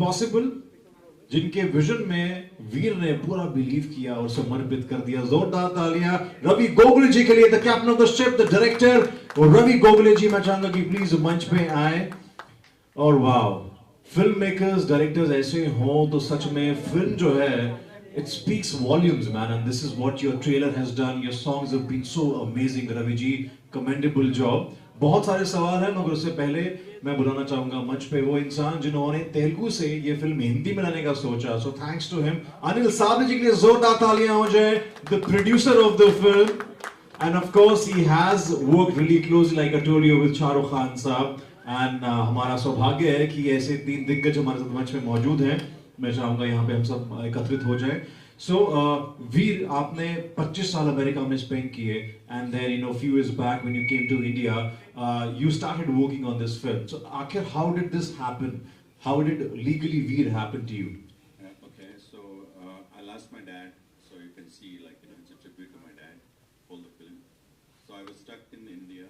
Possible, जिनके vision में वीर ने पूरा बिलीव किया और समर्पित कर दिया। जोरदार तालियां रवि गोगले जी के लिए, the captain of the ship, the director. और रवि गोगले जी, मैं चाहूंगा कि प्लीज मंच पे आए। और वाओ, फिल्म मेकर्स, डायरेक्टर्स ऐसे हो तो सच में फिल्म जो है it speaks volumes, man, and this is what your trailer has done. Your songs have been so amazing, Ravi ji, commendable job. बहुत सारे सवाल हैं, मगर उससे पहले मैं बुलाना चाहूंगा मंच पे वो इंसान जिन्होंने तेलुगु से ये फिल्म हिंदी में लाने का सोचा। So thanks to him. Anil Sable जी के लिए जोरदार तालियां हो जाए, the producer of the film, and of course he has worked really closely, like I told you, with Shah Rukh Khan साहब। And हमारा सौभाग्य है कि ऐसे तीन दिग्गज हमारे साथ मंच में मौजूद हैं। मैं चाहूंगा यहाँ पे हम सब एकत्रित हो जाए। सो वीर, आपने 25 साल अमेरिका में स्पेंड किए, and then you know few years back when you came to India, you started working on this film. So आखिर how did this happen? How did legally Veer happen to you? Okay, so I lost my dad, so you can see, like, you know, it's a tribute to my dad, all the film. So I was stuck in India,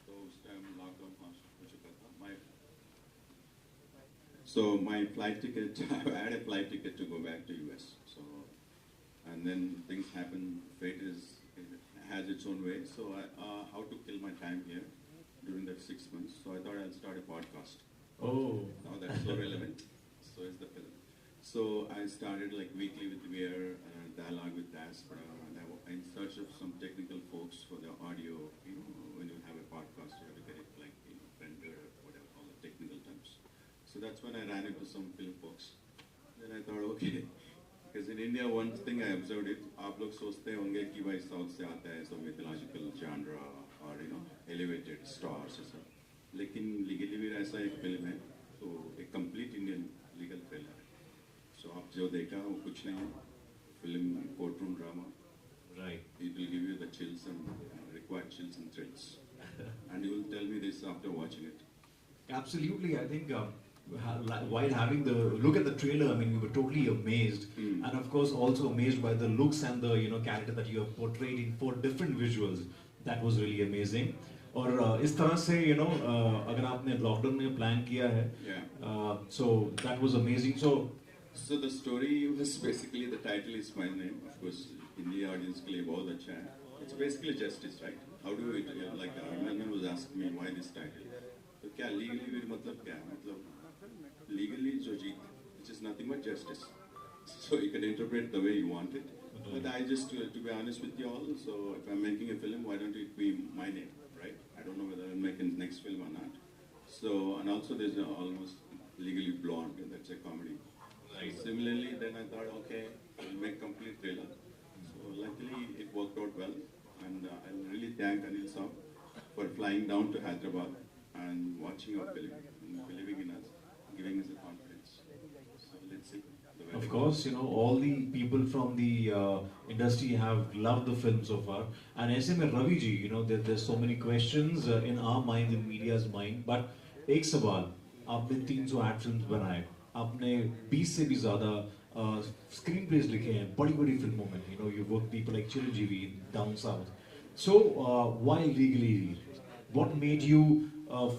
so उस time lockdown हो चुका था। My So my flight ticket, I had a flight ticket to go back to US. So, and then things happen. Fate has its own way. So how to kill my time here during that 6 months? So I thought I'll start a podcast. Oh. Now that's so relevant. So is the film. So I started like weekly with Veer, dialogue with Diaspora, and I was in search of some technical folks for the audio. You know, when you have a podcast, you have to get it like render, whatever all the technical terms. So that's when I ran into some film folks. Then I thought, okay, because in India one thing I observed it, आप लोग सोचते होंगे कि भाई south से आता है, so mythological genre और elevated stars ऐसा. लेकिन लीगली भी ऐसा एक फिल्म है, तो एक कंप्लीट इंडियन लीगल थ्रिलर है. So आप जो देखा वो कुछ नहीं है, film courtroom drama. Right. It will give you the chills and required chills and thrills. And you will tell me this after watching it. Absolutely, I think while having the look at the trailer, I mean, we were totally amazed, and of course also amazed by the looks and the character that you have portrayed in 4 different visuals. That was really amazing. और इस तरह से अगर आपने lockdown में plan किया है, so that was amazing. So the story was basically, the title is my name, of course, Indian audience के लिए बहुत अच्छा है. It's basically justice, right? How do you, like Arman was asking me why this title? तो क्या legally भी मतलब क्या है? मतलब legally जो जीत, which is nothing but justice. So you can interpret the way you want it. But I just, to be honest with you all, so if I'm making a film, why don't it be my name, right? I don't know whether I'll make a next film or not. So, and also there's almost Legally Blonde, and that's a comedy. Right. Similarly, then I thought, okay, I'll make complete trailer. So luckily it worked out well, and I really thank Anil Saab for flying down to Hyderabad and watching our film, and believing in us, giving us the confidence. So let's see. Of course, all the people from the industry have loved the film so far. And ऐसे में Ravi ji, there's so many questions in our mind, in media's mind. But एक सवाल, आपने 300 ad films बनाए, आपने 20 से भी ज़्यादा screenplays लिखे हैं बड़ी-बड़ी फिल्मों में. You work people like Chiranjeevi down south. So why Legally? What made you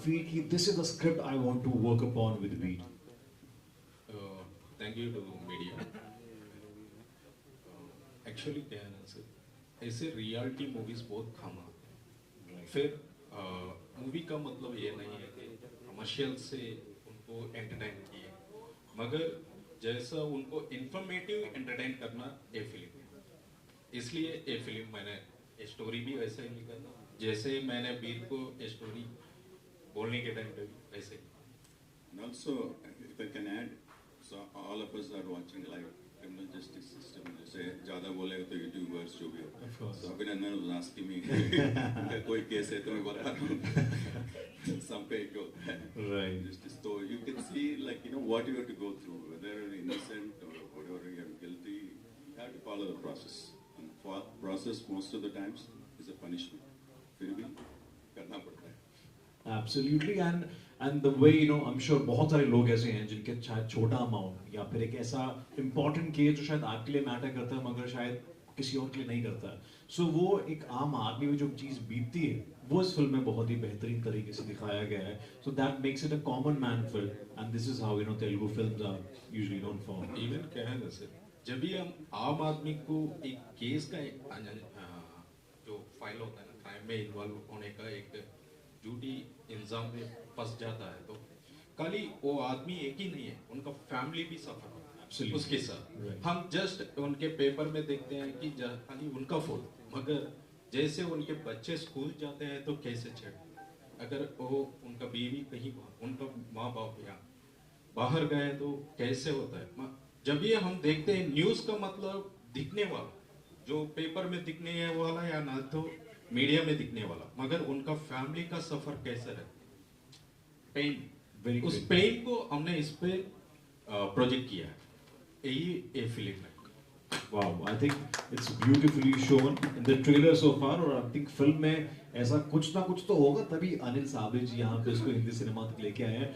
feel कि this is the script I want to work upon with Veer? Thank you to media. Actually क्या है ना sir, ऐसे reality movies बहुत कम आते. फिर movie का मतलब ये नहीं है कि कमर्शियल से उनको एंटरटेन किए, मगर जैसा उनको इंफॉर्मेटिव एंटरटेन करना ये फिल्म है. इसलिए ये फिल्म मैंने स्टोरी भी वैसे ही लिखा था, जैसे मैंने वीर को स्टोरी बोलने के टाइम पे भी वैसे. And also, if I can add, so all of us are watching live criminal justice system. जैसे ज़्यादा बोले तो यूट्यूबर्स जो भी हो. So Abhinandan was asking me, उनका कोई केस है तो मैं बता रहा हूँ. Some पे एक होता है. Right. Justice. So you can see like what you have to go through, whether you're innocent or whatever you're guilty. You have to follow the process. And for process most of the times is a punishment. फिर भी करना पड़ता है. Absolutely, and the way I'm sure बहुत सारे लोग ऐसे हैं जिनके शायद छोटा अमाउंट या फिर एक ऐसा important केस जो शायद आपके लिए मैटर करता है मगर शायद किसी और के लिए नहीं करता. सो वो एक आम आदमी में जो चीज़ बीतती है वो इस फिल्म में बहुत ही बेहतरीन तरीके से दिखाया गया है. So that makes it a common man film, and this is how Telugu films are usually known for. Even क्या है ना सर, जब भी हम आम आदमी को एक केस का जो फाइल होता है ना, क्राइम में इन्वॉल्व होने का एक झूठी इल्जाम में फंस जाता है, तो खाली वो आदमी एक ही नहीं है, उनका फैमिली भी सफर होता है उसके साथ. हम जस्ट उनके पेपर में देखते हैं कि खाली उनका फोटो, मगर जैसे उनके बच्चे स्कूल जाते हैं तो कैसे छेड़, अगर वो उनका बीवी कहीं उनका माँ बाप या बाहर गए तो कैसे होता है. जब ये हम देखते हैं न्यूज का मतलब दिखने वाला, जो पेपर में दिखने वाला या ना तो मीडिया में दिखने वाला, मगर उनका फैमिली का सफर कैसे रहता है, पेन, उस पेन को हमने इस पे प्रोजेक्ट किया है. यही फिल्म है. Wow, I think it's beautifully shown in the trailer so far, और I think फिल्म में ऐसा कुछ ना कुछ तो होगा तभी अनिल साबरी जी यहाँ पे इसको हिंदी सिनेमा तक लेके आए हैं.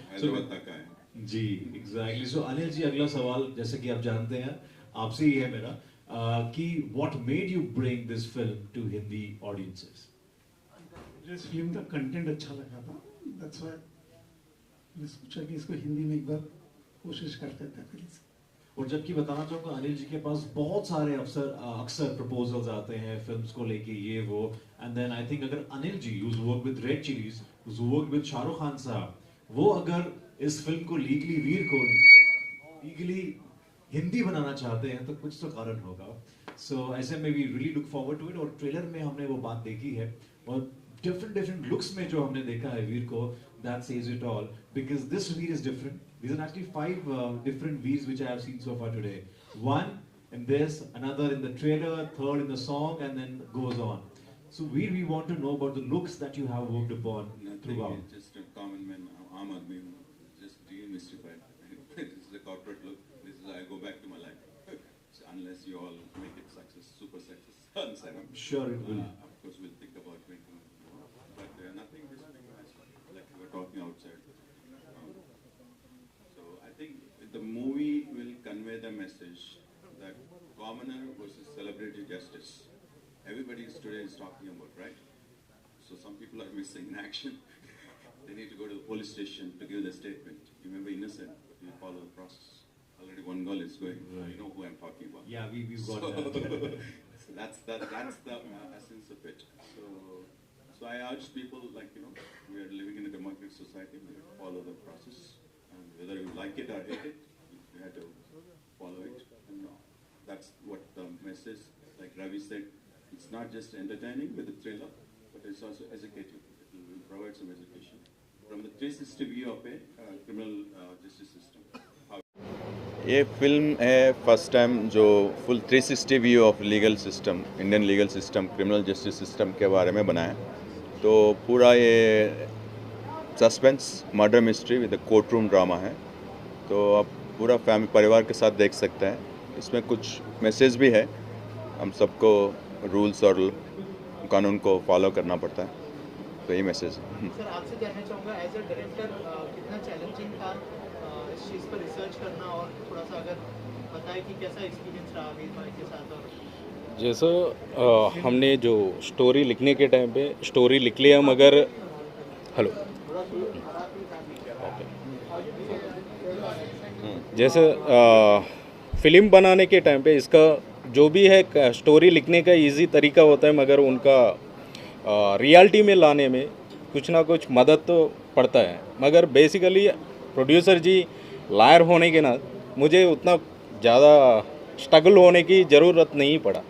जी, exactly. So अनिल जी, अगला सवाल जैसे कि आप जानते हैं आपसे ही है मेरा, कि what made you bring this film to Hindi audiences? इस फिल्म का कंटेंट अच्छा लगा था, that's why मैंने सोचा कि इसको हिंदी में एक बार कोशिश करते थे दिल से। और जबकि बताना चाहूंगा अनिल जी के पास बहुत सारे अक्सर प्रपोजल्स आते हैं फिल्म्स को लेके ये वो, एंड देन आई थिंक अगर Anil ji use work with red chillies, work with Shahrukh Khan sahab, वो अगर इस फिल्म को लीगली हिंदी बनाना चाहते हैं तो कुछ तो कारण होगा। सो ऐसे में we really look forward to it, और ट्रेलर में हमने वो बात देखी है, और डिफरेंट लुक्स में जो हमने देखा है वीर को, that says it all, because this Veer is different. These are actually 5 different Veers which I have seen so far today. One in this, another in the trailer, third in the song, and then goes on. So Veer, we want to know about the looks that you have worked upon Nothing, throughout. just a common man, Aam Aadmi, just demystified. This is a corporate look. This is I go back to my life. So unless you all make it super success on Sanam. Sure it will. Of course, we'll think about making it more. But nothing whispering like we were talking outside. So I think the movie will convey the message that commoner versus celebrity justice. Everybody today is talking about, right? So some people are missing in action. They need to go to the police station to give the statement. You remember innocent, but you follow the process. Already one girl is going. Right. You know who I'm talking about. Yeah, we've got that. So that's the essence of it. So I urge people, like, we are living in a democratic society. We have to follow the process, and whether you like it or hate it, you have to follow it. And that's what the message, like Ravi said, it's not just entertaining with the thriller, but it's also educative. It will provide some education from the 360 view of a criminal justice system. ये film है first time जो full 360 view of legal system, Indian legal system, criminal justice system के बारे में बनाया। तो पूरा ये suspense murder mystery with court room drama है। तो आप पूरा परिवार के साथ देख सकते हैं। इसमें कुछ मैसेज भी है, हम सबको रूल्स और कानून को फॉलो करना पड़ता है, तो यही मैसेज है। सर आपसे जानना चाहूँगा एज अ डायरेक्टर कितना चैलेंजिंग था इस चीज़ पर रिसर्च करना, और थोड़ा सा अगर बताएं कि कैसा एक्सपीरियंस रहा वीर भाई के साथ। और जैसा हमने जो स्टोरी लिखने के टाइम पे स्टोरी लिख लिया, मगर हेलो जैसे फिल्म बनाने के टाइम पे इसका जो भी है स्टोरी लिखने का इजी तरीका होता है, मगर उनका रियलिटी में लाने में कुछ ना कुछ मदद तो पड़ता है। मगर बेसिकली प्रोड्यूसर जी लायर होने के ना मुझे उतना ज़्यादा स्ट्रगल होने की ज़रूरत नहीं पड़ा,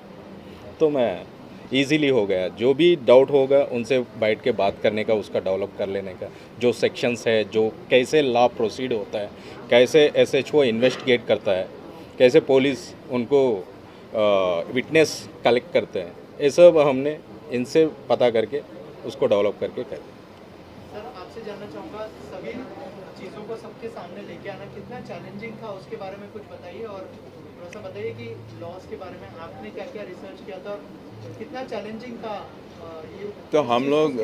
तो मैं इजीली हो गया। जो भी डाउट होगा उनसे बैठ के बात करने का, उसका डेवलप कर लेने का, जो सेक्शंस है, जो कैसे लॉ प्रोसीड होता है, कैसे एसएचओ इन्वेस्टिगेट करता है, कैसे पुलिस उनको विटनेस कलेक्ट करते हैं, ये सब हमने इनसे पता करके उसको डेवलप करके कर। सर आपसे जानना चाहूँगा सभी चीज़ों को सबके सामने लेके आना कितना चैलेंजिंग था, उसके बारे में कुछ बताइए। और थोड़ा सा बताइए कि लॉस के बारे में आपने क्या क्या रिसर्च किया था, कितना चैलेंजिंग था ये। तो हम लोग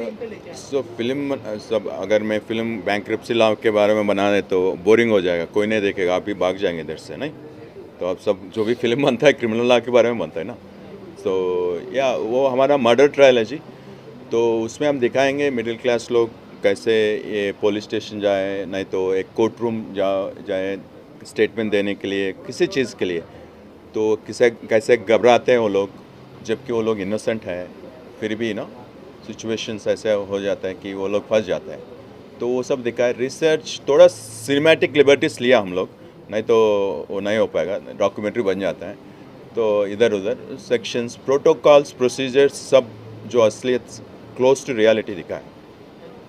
सब फिल्म सब अगर मैं फिल्म बैंक्रप्सी लॉ के बारे में बना दे तो बोरिंग हो जाएगा, कोई नहीं देखेगा, आप भी भाग जाएंगे इधर से, नहीं। तो अब सब जो भी फिल्म बनता है क्रिमिनल लॉ के बारे में बनता है ना। तो या वो हमारा मर्डर ट्रायल है जी, तो उसमें हम दिखाएंगे मिडिल क्लास लोग कैसे ये पुलिस स्टेशन जाए, नहीं तो एक कोर्ट रूम जाए स्टेटमेंट देने के लिए, किसी चीज़ के लिए, तो कैसे घबराते हैं वो लोग, जबकि वो लोग इनोसेंट हैं, फिर भी ना सिचुएशंस ऐसे हो जाता है कि वो लोग फंस जाते हैं। तो वो सब दिखाए। रिसर्च थोड़ा सिनेमैटिक लिबर्टीज लिया हम लोग, नहीं तो वो नहीं हो पाएगा, डॉक्यूमेंट्री बन जाता है। तो इधर उधर सेक्शंस, प्रोटोकॉल्स, प्रोसीजर्स सब जो असलियत क्लोज टू रियलिटी दिखाए।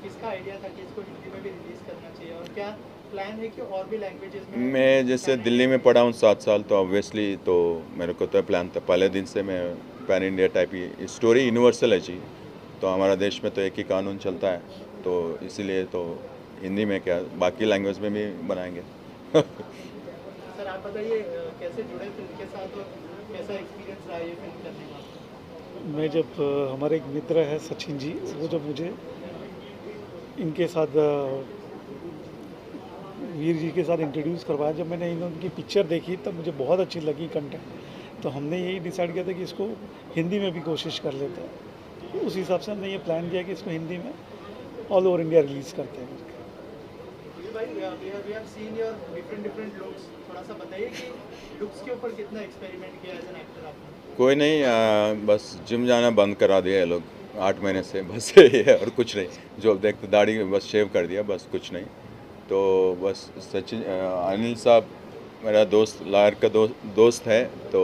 किसका आइडिया था कि इसको हिंदी में भी रिलीज करना चाहिए, और क्या प्लान है कि और भी लैंग्वेजेस में? मैं जैसे दिल्ली में पढ़ा हूँ 7 साल, तो ऑब्वियसली तो मेरे को तो प्लान था पहले दिन से। मैं पैन इंडिया टाइप ही स्टोरी यूनिवर्सल है जी, तो हमारा देश में तो एक ही कानून चलता है, तो इसीलिए तो हिंदी में क्या बाकी लैंग्वेज में भी बनाएंगे। सर आप बताइए कैसे जुड़े फिल्म के साथ और कैसा एक्सपीरियंस रहा ये फिल्म करने का? मैं जब हमारे एक मित्र है सचिन जी, वो जब मुझे इनके साथ वीर जी के साथ इंट्रोड्यूस करवाया, जब मैंने उनकी पिक्चर देखी तब मुझे बहुत अच्छी लगी कंटेंट, तो हमने यही डिसाइड किया था कि इसको हिंदी में भी कोशिश कर लेते हैं। तो उस हिसाब से हमने ये प्लान किया कि इसको हिंदी में ऑल ओवर इंडिया रिलीज़ करते हैं। we have seen your different looks. थोड़ा सा बताइए कि लुक्स के ऊपर कितना एक्सपेरिमेंट किया एज एन एक्टर आपने? कोई नहीं, बस जिम जाना बंद करा दिया है लोग 8 महीने से, बस ये है और कुछ नहीं। जो देखते दाढ़ी बस शेव कर दिया, बस कुछ नहीं। तो बस सचिन अनिल साहब मेरा दोस्त, लायर का दोस्त है, तो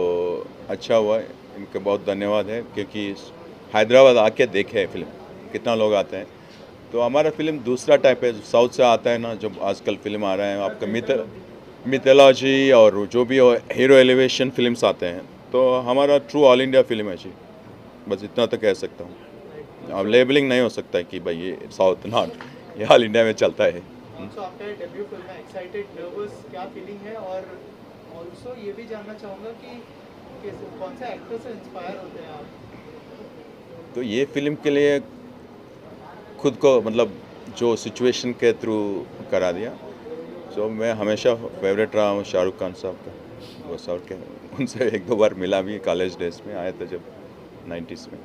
अच्छा हुआ, इनका बहुत धन्यवाद है, क्योंकि हैदराबाद आके देखे फिल्म, कितना लोग आते हैं। तो हमारा फिल्म दूसरा टाइप है, साउथ से आता है ना, जो आजकल फिल्म आ रहे हैं आपका मिथोलॉजी और जो भी हीरो एलिवेशन फिल्म्स आते हैं, तो हमारा ट्रू ऑल इंडिया फिल्म है जी, बस इतना तो कह सकता हूँ। अब लेबलिंग नहीं हो सकता है कि भाई ये साउथ नॉर्थ, ये ऑल इंडिया में चलता है। ऑल्सो आपका डेब्यू फिल्म है, एक्साइटेड, नर्वस, क्या फीलिंग है? और ऑल्सो ये भी जानना चाहूँगा कि कौन से एक्टर से इंस्पायर होते हैं आप? तो ये फिल्म के लिए खुद को मतलब जो सिचुएशन के थ्रू करा दिया। तो मैं हमेशा फेवरेट रहा हूँ शाहरुख खान साहब का, वो सर के, उनसे 1-2 बार मिला भी, कॉलेज डेज में आए थे जब 90s में।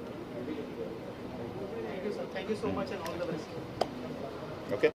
Thank you so much and all the best. Okay.